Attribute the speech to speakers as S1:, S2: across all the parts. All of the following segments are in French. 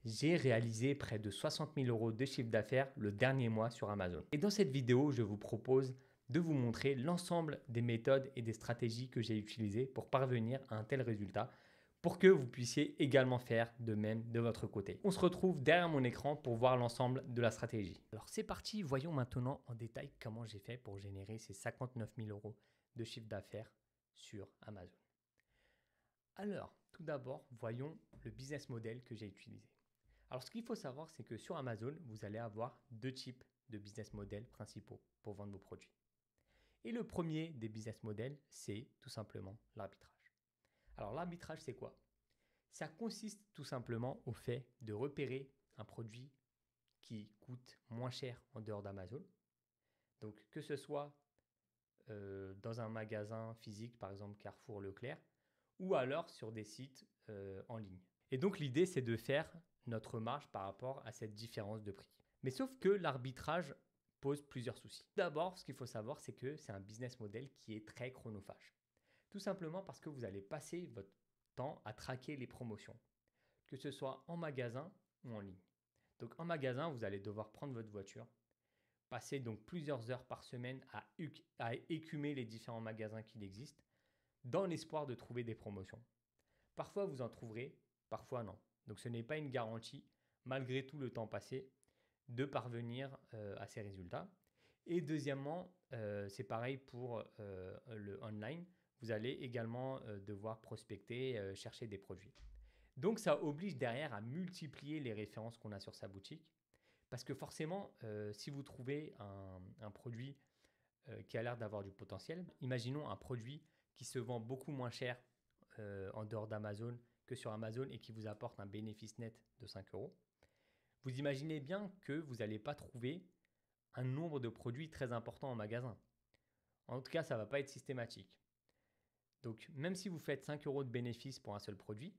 S1: J'ai réalisé près de 60 000 euros de chiffre d'affaires le dernier mois sur Amazon. Et dans cette vidéo, je vous propose de vous montrer l'ensemble des méthodes et des stratégies que j'ai utilisées pour parvenir à un tel résultat, pour que vous puissiez également faire de même de votre côté. On se retrouve derrière mon écran pour voir l'ensemble de la stratégie. Alors c'est parti, voyons maintenant en détail comment j'ai fait pour générer ces 59 000 euros de chiffre d'affaires sur Amazon. Alors, tout d'abord, voyons le business model que j'ai utilisé. Alors, ce qu'il faut savoir, c'est que sur Amazon, vous allez avoir deux types de business models principaux pour vendre vos produits. Et le premier des business models, c'est tout simplement l'arbitrage. Alors, l'arbitrage, c'est quoi? Ça consiste tout simplement au fait de repérer un produit qui coûte moins cher en dehors d'Amazon. Donc, que ce soit dans un magasin physique, par exemple Carrefour, Leclerc, ou alors sur des sites en ligne. Et donc l'idée, c'est de faire notre marge par rapport à cette différence de prix. Mais sauf que l'arbitrage pose plusieurs soucis. D'abord, ce qu'il faut savoir, c'est que c'est un business model qui est très chronophage. Tout simplement parce que vous allez passer votre temps à traquer les promotions, que ce soit en magasin ou en ligne. Donc en magasin, vous allez devoir prendre votre voiture, passer donc plusieurs heures par semaine à écumer les différents magasins qu'il existe, dans l'espoir de trouver des promotions. Parfois, vous en trouverez, parfois non. Donc ce n'est pas une garantie, malgré tout le temps passé, de parvenir à ces résultats. Et deuxièmement, c'est pareil pour le online. Vous allez également devoir prospecter, chercher des produits. Donc ça oblige derrière à multiplier les références qu'on a sur sa boutique. Parce que forcément, si vous trouvez un produit qui a l'air d'avoir du potentiel, imaginons un produit qui se vend beaucoup moins cher en dehors d'Amazon que sur Amazon et qui vous apporte un bénéfice net de 5 euros. Vous imaginez bien que vous n'allez pas trouver un nombre de produits très important en magasin. En tout cas, ça ne va pas être systématique. Donc, même si vous faites 5 euros de bénéfice pour un seul produit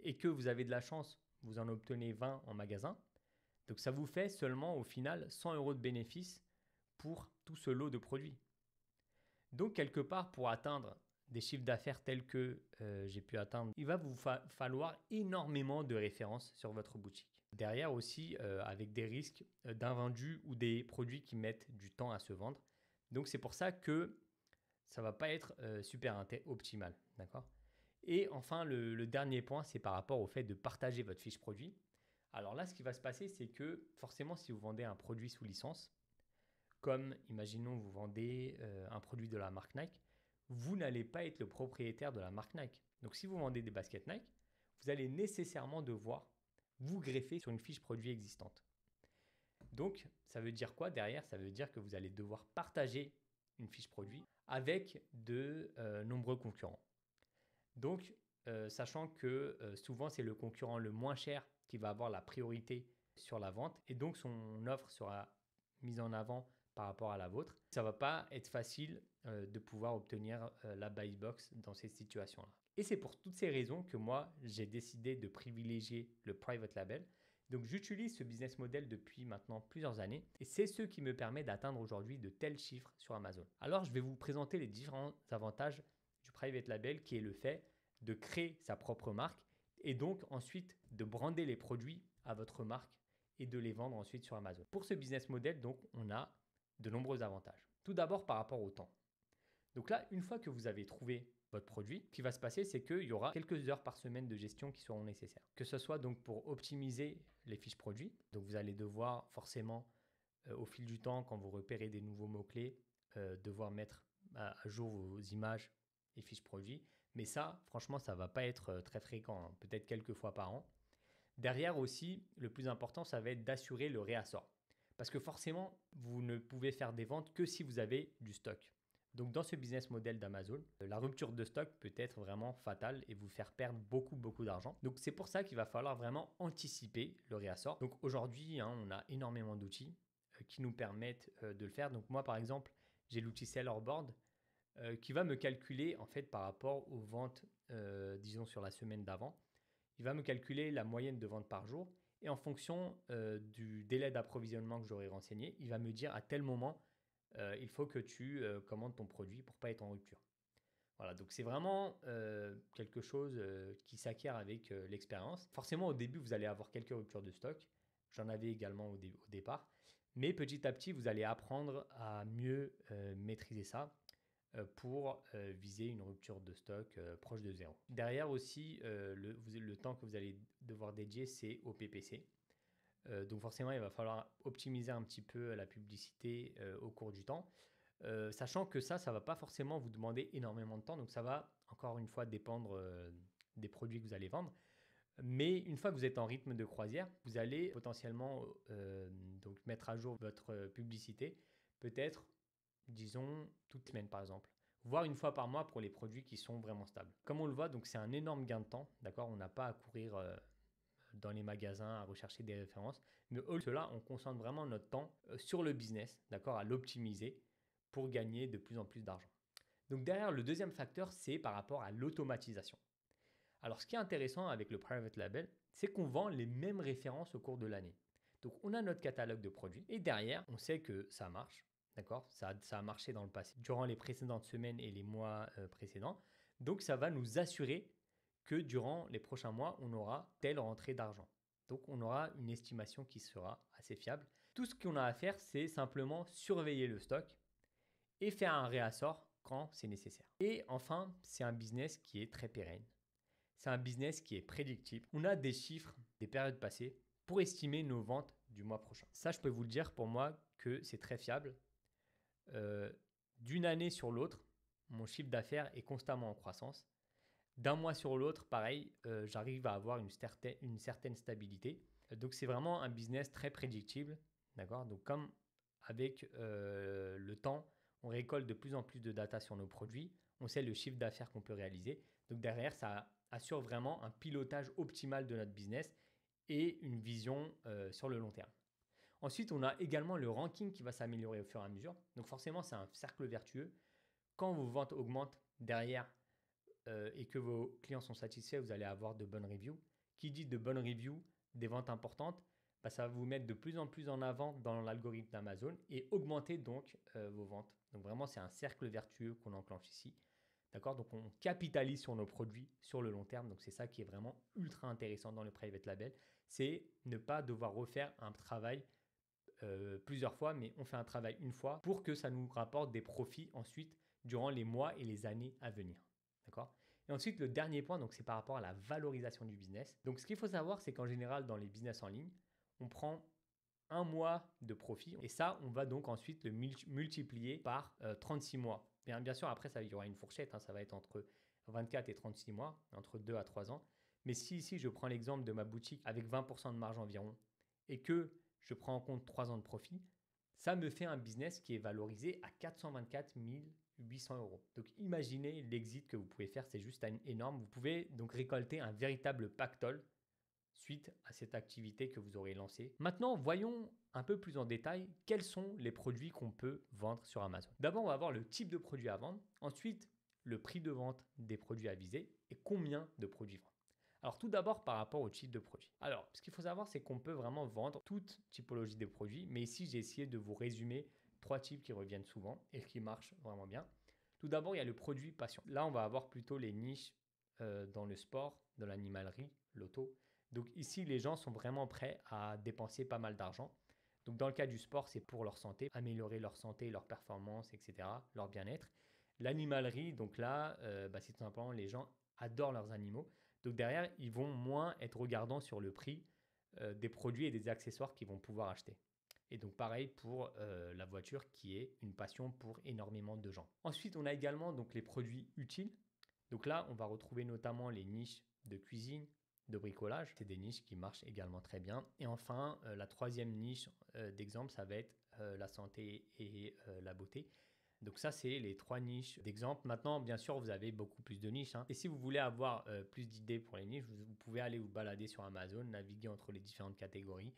S1: et que vous avez de la chance, vous en obtenez 20 en magasin, donc ça vous fait seulement au final 100 euros de bénéfice pour tout ce lot de produits. Donc, quelque part, pour atteindre des chiffres d'affaires tels que j'ai pu atteindre, il va vous falloir énormément de références sur votre boutique. Derrière aussi, avec des risques d'invendus ou des produits qui mettent du temps à se vendre. Donc, c'est pour ça que ça ne va pas être super optimal. D'accord? Et enfin, le dernier point, c'est par rapport au fait de partager votre fiche produit. Alors là, ce qui va se passer, c'est que forcément, si vous vendez un produit sous licence, comme imaginons vous vendez un produit de la marque Nike, vous n'allez pas être le propriétaire de la marque Nike. Donc si vous vendez des baskets Nike, vous allez nécessairement devoir vous greffer sur une fiche produit existante. Donc ça veut dire quoi derrière? Ça veut dire que vous allez devoir partager une fiche produit avec de nombreux concurrents. Donc sachant que souvent c'est le concurrent le moins cher qui va avoir la priorité sur la vente et donc son offre sera mise en avant par rapport à la vôtre. Ça ne va pas être facile de pouvoir obtenir la buy box dans ces situations-là. Et c'est pour toutes ces raisons que moi, j'ai décidé de privilégier le private label. Donc j'utilise ce business model depuis maintenant plusieurs années et c'est ce qui me permet d'atteindre aujourd'hui de tels chiffres sur Amazon. Alors je vais vous présenter les différents avantages du private label qui est le fait de créer sa propre marque et donc ensuite de brander les produits à votre marque et de les vendre ensuite sur Amazon. Pour ce business model, donc, on a de nombreux avantages. Tout d'abord par rapport au temps. Donc là, une fois que vous avez trouvé votre produit, ce qui va se passer, c'est qu'il y aura quelques heures par semaine de gestion qui seront nécessaires. Que ce soit donc pour optimiser les fiches produits. Donc vous allez devoir forcément, au fil du temps, quand vous repérez des nouveaux mots-clés, devoir mettre à jour vos images et fiches produits. Mais ça, franchement, ça ne va pas être très fréquent, hein, peut-être quelques fois par an. Derrière aussi, le plus important, ça va être d'assurer le réassort. Parce que forcément, vous ne pouvez faire des ventes que si vous avez du stock. Donc dans ce business model d'Amazon, la rupture de stock peut être vraiment fatale et vous faire perdre beaucoup d'argent. Donc c'est pour ça qu'il va falloir vraiment anticiper le réassort. Donc aujourd'hui, hein, on a énormément d'outils qui nous permettent de le faire. Donc moi par exemple, j'ai l'outil Sellerboard qui va me calculer en fait par rapport aux ventes, disons sur la semaine d'avant. Il va me calculer la moyenne de ventes par jour et en fonction du délai d'approvisionnement que j'aurai renseigné, il va me dire à tel moment, il faut que tu commandes ton produit pour ne pas être en rupture. Voilà, donc c'est vraiment quelque chose qui s'acquiert avec l'expérience. Forcément, au début, vous allez avoir quelques ruptures de stock. J'en avais également au départ. Mais petit à petit, vous allez apprendre à mieux maîtriser ça pour viser une rupture de stock proche de zéro. Derrière aussi, le temps que vous allez devoir dédier, c'est au PPC. Donc forcément, il va falloir optimiser un petit peu la publicité au cours du temps. Sachant que ça ne va pas forcément vous demander énormément de temps. Donc ça va encore une fois dépendre des produits que vous allez vendre. Mais une fois que vous êtes en rythme de croisière, vous allez potentiellement donc mettre à jour votre publicité, peut-être, disons, toute semaine par exemple, voire une fois par mois pour les produits qui sont vraiment stables. Comme on le voit, donc c'est un énorme gain de temps, d'accord. On n'a pas à courir dans les magasins à rechercher des références, mais au lieu de cela, on concentre vraiment notre temps sur le business, d'accord, à l'optimiser pour gagner de plus en plus d'argent. Donc derrière, le deuxième facteur, c'est par rapport à l'automatisation. Alors, ce qui est intéressant avec le private label, c'est qu'on vend les mêmes références au cours de l'année. Donc, on a notre catalogue de produits et derrière, on sait que ça marche. D'accord, ça a marché dans le passé, durant les précédentes semaines et les mois précédents. Donc, ça va nous assurer que durant les prochains mois, on aura telle rentrée d'argent. Donc, on aura une estimation qui sera assez fiable. Tout ce qu'on a à faire, c'est simplement surveiller le stock et faire un réassort quand c'est nécessaire. Et enfin, c'est un business qui est très pérenne. C'est un business qui est prédictible. On a des chiffres des périodes passées pour estimer nos ventes du mois prochain. Ça, je peux vous le dire pour moi que c'est très fiable. D'une année sur l'autre, mon chiffre d'affaires est constamment en croissance. D'un mois sur l'autre, pareil, j'arrive à avoir une certaine stabilité. Donc, c'est vraiment un business très prédictible. D'accord. Donc, comme avec le temps, on récolte de plus en plus de data sur nos produits, on sait le chiffre d'affaires qu'on peut réaliser. Donc, derrière, ça assure vraiment un pilotage optimal de notre business et une vision sur le long terme. Ensuite, on a également le ranking qui va s'améliorer au fur et à mesure. Donc forcément, c'est un cercle vertueux. Quand vos ventes augmentent derrière et que vos clients sont satisfaits, vous allez avoir de bonnes reviews. Qui dit de bonnes reviews, des ventes importantes, bah, ça va vous mettre de plus en plus en avant dans l'algorithme d'Amazon et augmenter donc vos ventes. Donc vraiment, c'est un cercle vertueux qu'on enclenche ici. D'accord. Donc, on capitalise sur nos produits sur le long terme. Donc, c'est ça qui est vraiment ultra intéressant dans le private label. C'est ne pas devoir refaire un travail plusieurs fois, mais on fait un travail une fois pour que ça nous rapporte des profits ensuite durant les mois et les années à venir. D'accord. Et ensuite, le dernier point, donc, c'est par rapport à la valorisation du business. Donc, ce qu'il faut savoir, c'est qu'en général, dans les business en ligne, on prend un mois de profit et ça, on va donc ensuite le multiplier par 36 mois. Bien sûr, après, il y aura une fourchette, hein, ça va être entre 24 et 36 mois, entre 2 à 3 ans. Mais si ici, je prends l'exemple de ma boutique avec 20% de marge environ et que je prends en compte 3 ans de profit, ça me fait un business qui est valorisé à 424 800 euros. Donc imaginez l'exit que vous pouvez faire, c'est juste énorme. Vous pouvez donc récolter un véritable pactole suite à cette activité que vous aurez lancée. Maintenant, voyons un peu plus en détail quels sont les produits qu'on peut vendre sur Amazon. D'abord, on va voir le type de produit à vendre. Ensuite, le prix de vente des produits à viser et combien de produits vendre. Alors tout d'abord par rapport au type de produit. Alors ce qu'il faut savoir c'est qu'on peut vraiment vendre toute typologie de produits, mais ici j'ai essayé de vous résumer 3 types qui reviennent souvent et qui marchent vraiment bien. Tout d'abord il y a le produit passion. Là on va avoir plutôt les niches dans le sport, dans l'animalerie, l'auto. Donc ici les gens sont vraiment prêts à dépenser pas mal d'argent. Donc dans le cas du sport c'est pour leur santé, améliorer leur santé, leur performance, etc., leur bien-être. L'animalerie, donc là c'est tout simplement les gens adorent leurs animaux. Donc derrière, ils vont moins être regardants sur le prix des produits et des accessoires qu'ils vont pouvoir acheter. Et donc pareil pour la voiture qui est une passion pour énormément de gens. Ensuite, on a également donc les produits utiles. Donc là, on va retrouver notamment les niches de cuisine, de bricolage. C'est des niches qui marchent également très bien. Et enfin, la troisième niche d'exemple, ça va être la santé et la beauté. Donc ça, c'est les 3 niches d'exemple. Maintenant, bien sûr, vous avez beaucoup plus de niches, hein. Et si vous voulez avoir plus d'idées pour les niches, vous pouvez aller vous balader sur Amazon, naviguer entre les différentes catégories.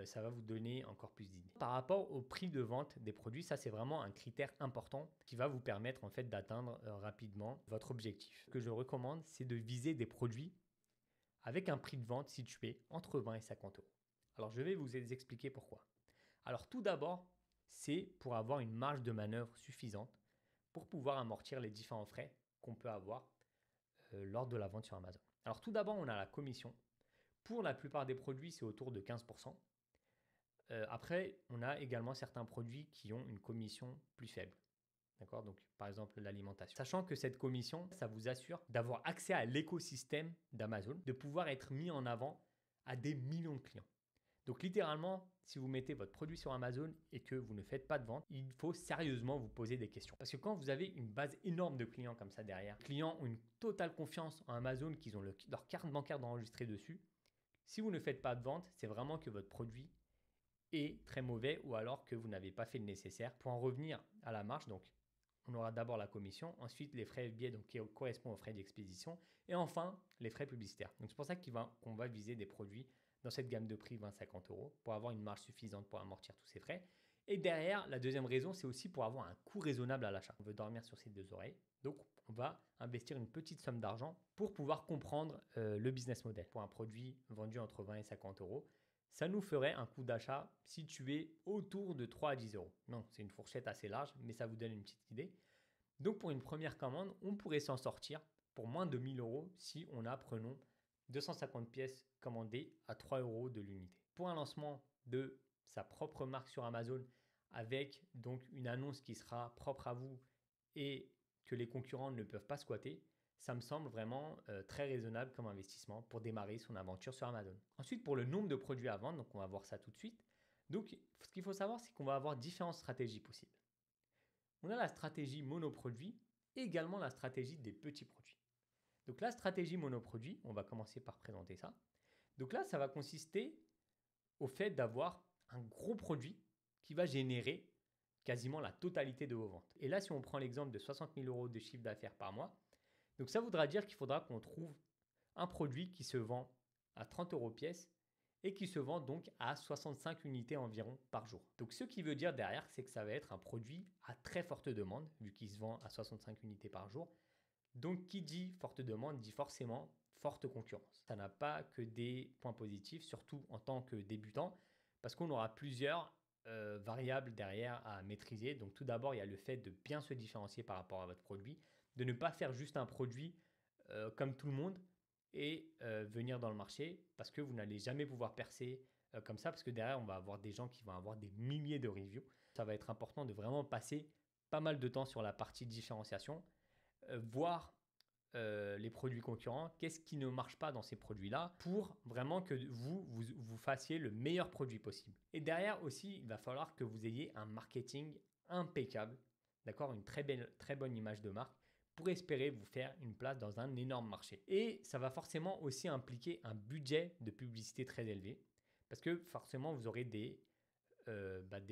S1: Ça va vous donner encore plus d'idées. Par rapport au prix de vente des produits, ça c'est vraiment un critère important qui va vous permettre en fait d'atteindre rapidement votre objectif. Ce que je recommande, c'est de viser des produits avec un prix de vente situé entre 20 et 50 euros. Alors je vais vous expliquer pourquoi. Alors tout d'abord, c'est pour avoir une marge de manœuvre suffisante pour pouvoir amortir les différents frais qu'on peut avoir lors de la vente sur Amazon. Alors tout d'abord, on a la commission. Pour la plupart des produits, c'est autour de 15%. Après, on a également certains produits qui ont une commission plus faible. D'accord? Donc, par exemple, l'alimentation. Sachant que cette commission, ça vous assure d'avoir accès à l'écosystème d'Amazon, de pouvoir être mis en avant à des millions de clients. Donc, littéralement, si vous mettez votre produit sur Amazon et que vous ne faites pas de vente, il faut sérieusement vous poser des questions. Parce que quand vous avez une base énorme de clients comme ça derrière, les clients ont une totale confiance en Amazon, qu'ils ont leur carte bancaire d'enregistrer dessus, si vous ne faites pas de vente, c'est vraiment que votre produit est très mauvais ou alors que vous n'avez pas fait le nécessaire. Pour en revenir à la marge, donc on aura d'abord la commission, ensuite les frais FBA donc qui correspondent aux frais d'expédition et enfin les frais publicitaires. Donc c'est pour ça qu'on va viser des produits dans cette gamme de prix 20-50 euros pour avoir une marge suffisante pour amortir tous ces frais. Et derrière, la deuxième raison, c'est aussi pour avoir un coût raisonnable à l'achat. On veut dormir sur ses deux oreilles, donc on va investir une petite somme d'argent pour pouvoir comprendre le business model. Pour un produit vendu entre 20 et 50 euros, ça nous ferait un coût d'achat situé autour de 3 à 10 euros. Non, c'est une fourchette assez large, mais ça vous donne une petite idée. Donc pour une première commande, on pourrait s'en sortir pour moins de 1000 euros si on a, prenons, 250 pièces commandées à 3 euros de l'unité. Pour un lancement de sa propre marque sur Amazon avec donc une annonce qui sera propre à vous et que les concurrents ne peuvent pas squatter, ça me semble vraiment très raisonnable comme investissement pour démarrer son aventure sur Amazon. Ensuite, pour le nombre de produits à vendre, donc on va voir ça tout de suite. Donc, ce qu'il faut savoir, c'est qu'on va avoir différentes stratégies possibles. On a la stratégie monoproduit et également la stratégie des petits produits. Donc, la stratégie monoproduit, on va commencer par présenter ça. Donc là, ça va consister au fait d'avoir un gros produit qui va générer quasiment la totalité de vos ventes. Et là, si on prend l'exemple de 60 000 euros de chiffre d'affaires par mois, donc ça voudra dire qu'il faudra qu'on trouve un produit qui se vend à 30 euros pièce et qui se vend donc à 65 unités environ par jour. Donc ce qui veut dire derrière, c'est que ça va être un produit à très forte demande, vu qu'il se vend à 65 unités par jour. Donc qui dit forte demande dit forcément forte concurrence. Ça n'a pas que des points positifs, surtout en tant que débutant, parce qu'on aura plusieurs variables derrière à maîtriser. Donc tout d'abord, il y a le fait de bien se différencier par rapport à votre produit, de ne pas faire juste un produit comme tout le monde et venir dans le marché parce que vous n'allez jamais pouvoir percer comme ça parce que derrière, on va avoir des gens qui vont avoir des milliers de reviews. Ça va être important de vraiment passer pas mal de temps sur la partie différenciation, voir les produits concurrents, qu'est-ce qui ne marche pas dans ces produits-là pour vraiment que vous fassiez le meilleur produit possible. Et derrière aussi, il va falloir que vous ayez un marketing impeccable, d'accord, une très bonne image de marque pour espérer vous faire une place dans un énorme marché. Et ça va forcément aussi impliquer un budget de publicité très élevé parce que forcément, vous aurez des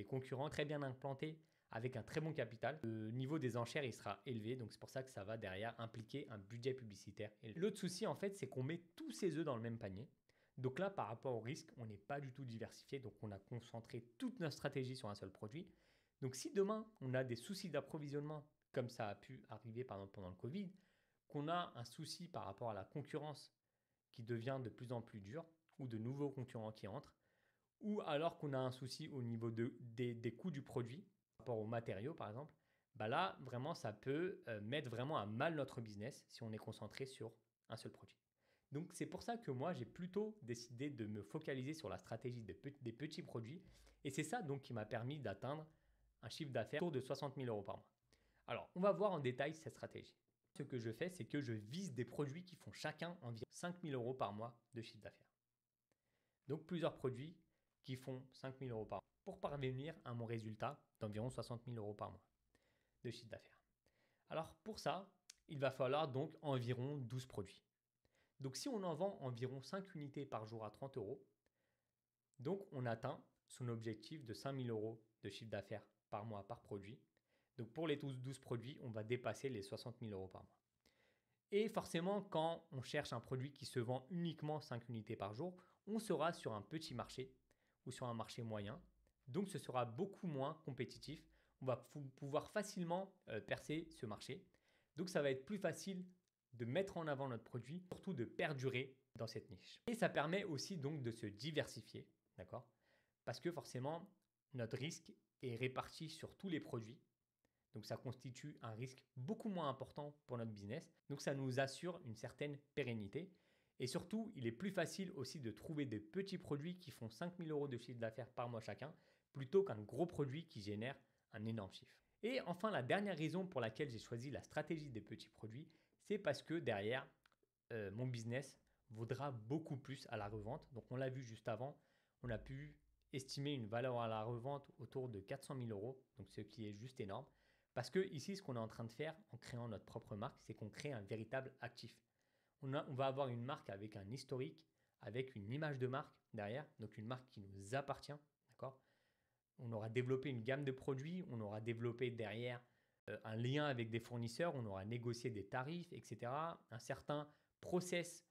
S1: concurrents très bien implantés avec un très bon capital. Le niveau des enchères, il sera élevé, donc c'est pour ça que ça va derrière impliquer un budget publicitaire élevé. L'autre souci, en fait, c'est qu'on met tous ses œufs dans le même panier. Donc là, par rapport au risque, on n'est pas du tout diversifié, donc on a concentré toute notre stratégie sur un seul produit. Donc si demain, on a des soucis d'approvisionnement, comme ça a pu arriver par exemple pendant le Covid, qu'on a un souci par rapport à la concurrence qui devient de plus en plus dure, ou de nouveaux concurrents qui entrent, ou alors qu'on a un souci au niveau des coûts du produit, par rapport aux matériaux par exemple, bah là vraiment ça peut mettre vraiment à mal notre business si on est concentré sur un seul produit. Donc c'est pour ça que moi j'ai plutôt décidé de me focaliser sur la stratégie des petits produits et c'est ça donc qui m'a permis d'atteindre un chiffre d'affaires autour de 60 000 euros par mois. Alors on va voir en détail cette stratégie. Ce que je fais, c'est que je vise des produits qui font chacun environ 5 000 euros par mois de chiffre d'affaires. Donc plusieurs produits qui font 5 000 euros par mois pour parvenir à mon résultat d'environ 60 000 euros par mois de chiffre d'affaires. Alors pour ça, il va falloir donc environ 12 produits. Donc si on en vend environ 5 unités par jour à 30 euros, donc on atteint son objectif de 5 000 euros de chiffre d'affaires par mois par produit. Donc pour les 12 produits, on va dépasser les 60 000 euros par mois. Et forcément, quand on cherche un produit qui se vend uniquement 5 unités par jour, on sera sur un petit marché ou sur un marché moyen. Donc ce sera beaucoup moins compétitif. On va pouvoir facilement percer ce marché. Donc ça va être plus facile de mettre en avant notre produit, surtout de perdurer dans cette niche. Et ça permet aussi donc de se diversifier, d'accord? Parce que forcément, notre risque est réparti sur tous les produits. Donc ça constitue un risque beaucoup moins important pour notre business. Donc ça nous assure une certaine pérennité. Et surtout, il est plus facile aussi de trouver des petits produits qui font 5 000 € de chiffre d'affaires par mois chacun, plutôt qu'un gros produit qui génère un énorme chiffre. Et enfin, la dernière raison pour laquelle j'ai choisi la stratégie des petits produits, c'est parce que derrière, mon business vaudra beaucoup plus à la revente. Donc on l'a vu juste avant, on a pu estimer une valeur à la revente autour de 400 000 €, donc ce qui est juste énorme. Parce que ici, ce qu'on est en train de faire en créant notre propre marque, c'est qu'on crée un véritable actif. On va avoir une marque avec un historique, avec une image de marque derrière, donc une marque qui nous appartient, d'accord? On aura développé une gamme de produits, on aura développé derrière un lien avec des fournisseurs, on aura négocié des tarifs, etc. Un certain process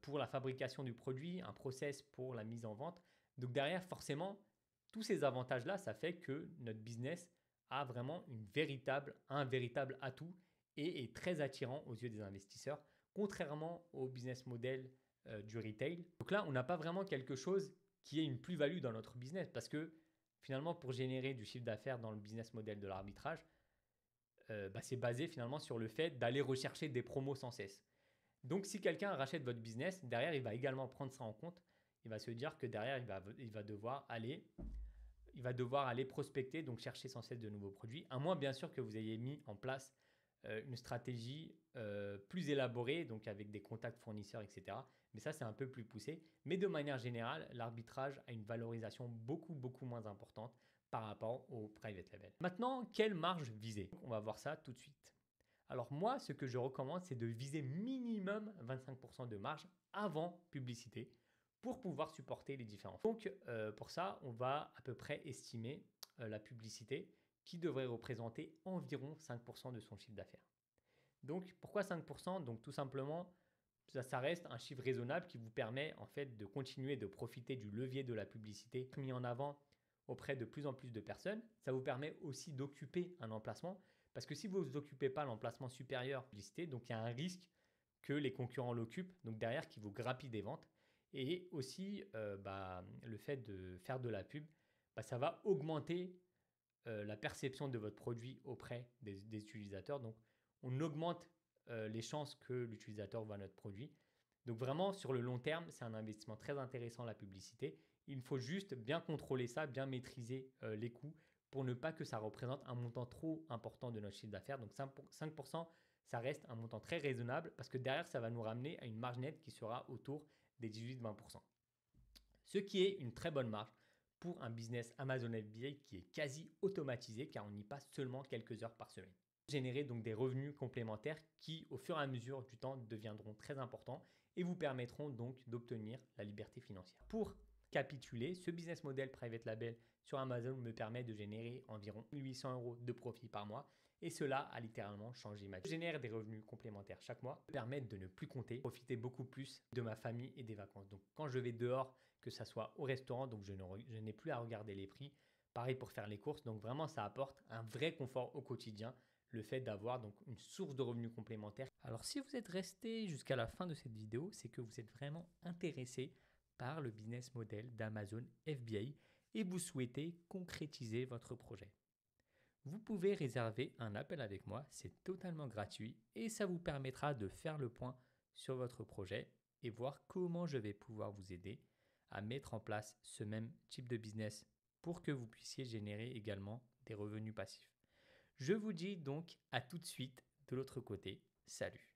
S1: pour la fabrication du produit, un process pour la mise en vente. Donc derrière, forcément, tous ces avantages-là, ça fait que notre business a vraiment un véritable atout et est très attirant aux yeux des investisseurs, contrairement au business model du retail. Donc là, on n'a pas vraiment quelque chose qui ait une plus-value dans notre business parce que finalement, pour générer du chiffre d'affaires dans le business model de l'arbitrage, c'est basé finalement sur le fait d'aller rechercher des promos sans cesse. Donc, si quelqu'un rachète votre business, derrière, il va également prendre ça en compte. Il va se dire que derrière, il va devoir aller prospecter, donc chercher sans cesse de nouveaux produits, à moins bien sûr que vous ayez mis en place une stratégie plus élaborée, donc avec des contacts fournisseurs, etc. Mais ça, c'est un peu plus poussé. Mais de manière générale, l'arbitrage a une valorisation beaucoup moins importante par rapport au private label. Maintenant, quelle marge viser? On va voir ça tout de suite. Alors moi, ce que je recommande, c'est de viser minimum 25% de marge avant publicité pour pouvoir supporter les différences. Donc pour ça, on va à peu près estimer la publicité qui devrait représenter environ 5% de son chiffre d'affaires. Donc pourquoi 5%? Donc tout simplement, ça reste un chiffre raisonnable qui vous permet en fait de continuer de profiter du levier de la publicité mis en avant auprès de plus en plus de personnes. Ça vous permet aussi d'occuper un emplacement parce que si vous n'occupez pas l'emplacement supérieur publicité, donc il y a un risque que les concurrents l'occupent, donc derrière qui vous grappille des ventes. Et aussi le fait de faire de la pub, ça va augmenter la perception de votre produit auprès des utilisateurs. Donc on augmente les chances que l'utilisateur voit notre produit. Donc vraiment sur le long terme, c'est un investissement très intéressant la publicité. Il faut juste bien contrôler ça, bien maîtriser les coûts pour ne pas que ça représente un montant trop important de notre chiffre d'affaires. Donc 5%, ça reste un montant très raisonnable parce que derrière, ça va nous ramener à une marge nette qui sera autour des 18-20%. Ce qui est une très bonne marge pour un business Amazon FBA qui est quasi automatisé car on y passe seulement quelques heures par semaine. Générer donc des revenus complémentaires qui, au fur et à mesure du temps, deviendront très importants et vous permettront donc d'obtenir la liberté financière. Pour capituler, ce business model private label sur Amazon me permet de générer environ 1 800 € de profit par mois et cela a littéralement changé ma vie. Je génère des revenus complémentaires chaque mois, me permettent de ne plus compter, profiter beaucoup plus de ma famille et des vacances. Donc quand je vais dehors, que ça soit au restaurant, donc je n'ai plus à regarder les prix, pareil pour faire les courses, donc vraiment ça apporte un vrai confort au quotidien, le fait d'avoir donc une source de revenus complémentaires. Alors si vous êtes resté jusqu'à la fin de cette vidéo, c'est que vous êtes vraiment intéressé par le business model d'Amazon FBA et vous souhaitez concrétiser votre projet. Vous pouvez réserver un appel avec moi, c'est totalement gratuit et ça vous permettra de faire le point sur votre projet et voir comment je vais pouvoir vous aider à mettre en place ce même type de business pour que vous puissiez générer également des revenus passifs. Je vous dis donc à tout de suite de l'autre côté. Salut!